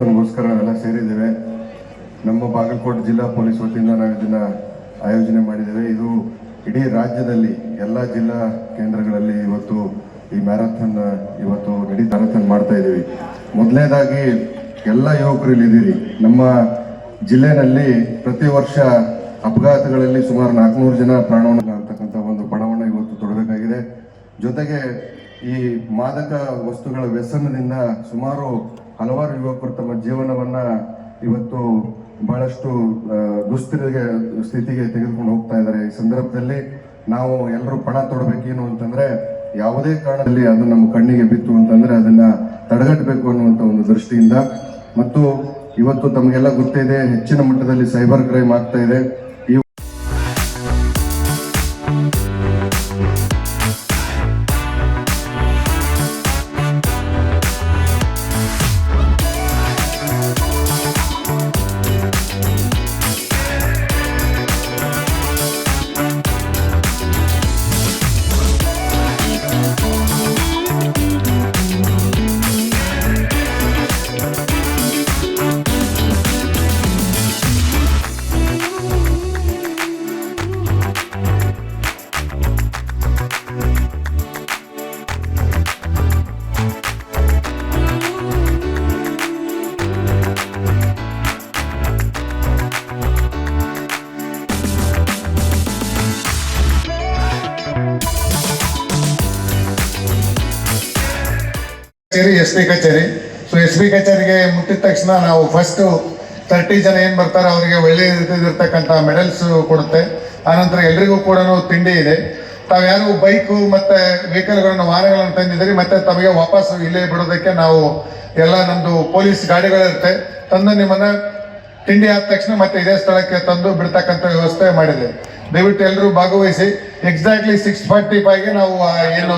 ಗೋಸ್ಕರ ಎಲ್ಲ ಸೇರಿದ್ದೇವೆ. ನಮ್ಮ ಬಾಗಲಕೋಟೆ ಜಿಲ್ಲಾ ಪೊಲೀಸ್ ವತಿಯಿಂದ ನಾವು ಇದನ್ನು ಆಯೋಜನೆ ಮಾಡಿದ್ದೇವೆ. ಇದು ಇಡೀ ರಾಜ್ಯದಲ್ಲಿ ಎಲ್ಲ ಜಿಲ್ಲಾ ಕೇಂದ್ರಗಳಲ್ಲಿ ಇವತ್ತು ಈ ಮ್ಯಾರಥಾನ್ ಇವತ್ತು ಮ್ಯಾರಥಾನ್ ಮಾಡ್ತಾ ಇದ್ದೀವಿ. ಮೊದಲನೇದಾಗಿ ಎಲ್ಲ ಯುವಕರು ಇಲ್ಲಿದ್ದೀರಿ. ನಮ್ಮ ಜಿಲ್ಲೆಯಲ್ಲಿ ಪ್ರತಿ ವರ್ಷ ಅಪಘಾತಗಳಲ್ಲಿ ಸುಮಾರು 400 ಜನ ಪ್ರಾಣವನ್ನು ಅಂತಕ್ಕಂಥ ಒಂದು ಪಣವನ್ನು ಇವತ್ತು ತೊಡಬೇಕಾಗಿದೆ. ಜೊತೆಗೆ ಈ ಮಾದಕ ವಸ್ತುಗಳ ವ್ಯಸನದಿಂದ ಸುಮಾರು ಹಲವಾರು ಯುವಕರು ತಮ್ಮ ಜೀವನವನ್ನು ಇವತ್ತು ಬಹಳಷ್ಟು ಸ್ಥಿತಿಗೆ ತೆಗೆದುಕೊಂಡು ಹೋಗ್ತಾ ಇದ್ದಾರೆ. ಈ ಸಂದರ್ಭದಲ್ಲಿ ನಾವು ಎಲ್ಲರೂ ಪಣ ತೊಡಬೇಕೇನು ಅಂತಂದ್ರೆ, ಯಾವುದೇ ಕಾರಣದಲ್ಲಿ ಅದು ನಮ್ಮ ಕಣ್ಣಿಗೆ ಬಿತ್ತು ಅಂತಂದ್ರೆ ಅದನ್ನ ತಡೆಗಟ್ಟಬೇಕು ಅನ್ನುವಂಥ ಒಂದು ದೃಷ್ಟಿಯಿಂದ, ಮತ್ತು ಇವತ್ತು ತಮಗೆಲ್ಲ ಗೊತ್ತಿದೆ ಹೆಚ್ಚಿನ ಮಟ್ಟದಲ್ಲಿ ಸೈಬರ್ ಕ್ರೈಮ್ ಆಗ್ತಾ ಇದೆ. ಎಸ್.ಪಿ. ಕಚೇರಿ. So SP. ಕಚೇರಿಗೆ ಮುಟ್ಟಿದ ತಕ್ಷಣ ನಾವು ಫಸ್ಟ್ 30 ಜನ ಏನು ಬರ್ತಾರೆ ಅವರಿಗೆ ಒಳ್ಳೆ ರೀತಿಯಿರ್ತಕ್ಕಂಥ ಮೆಡಲ್ಸ್ ಕೊಡುತ್ತೆ. ಆನಂತರ ಎಲ್ರಿಗೂ ಕೂಡ ತಿಂಡಿ ಇದೆ. ತಾವ್ಯಾರು ಬೈಕು ಮತ್ತು ವೆಹಿಕಲ್ಗಳನ್ನು ವಾಹನಗಳನ್ನು ತಂದಿದ್ದೀರಿ ಮತ್ತು ತಮಗೆ ವಾಪಸ್ ಇಲ್ಲೇ ಬಿಡೋದಕ್ಕೆ ನಾವು ಎಲ್ಲ ನಮ್ಮದು ಪೊಲೀಸ್ ಗಾಡಿಗಳಿರುತ್ತೆ, ತಂದು ನಿಮ್ಮನ್ನು ತಿಂಡಿ ಆದ ತಕ್ಷಣ ಮತ್ತೆ ಇದೇ ಸ್ಥಳಕ್ಕೆ ತಂದು ಬಿಡ್ತಕ್ಕಂಥ ವ್ಯವಸ್ಥೆ ಮಾಡಿದೆ. ದಯವಿಟ್ಟು ಎಲ್ಲರೂ ಭಾಗವಹಿಸಿ. ಎಕ್ಸಾಕ್ಟ್ಲಿ 6:45ಗೆ ನಾವು ಏನು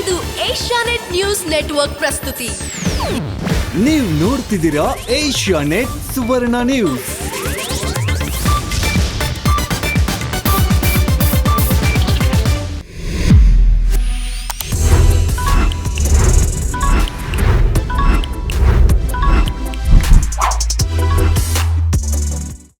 ಇದು ಏಷ್ಯಾನೆಟ್ ನ್ಯೂಸ್ ನೆಟ್ವರ್ಕ್ ಪ್ರಸ್ತುತಿ. ನೀವು ನೋಡ್ತಿದ್ದೀರಾ ಏಷ್ಯಾನೆಟ್ ಸುವರ್ಣ ನ್ಯೂಸ್.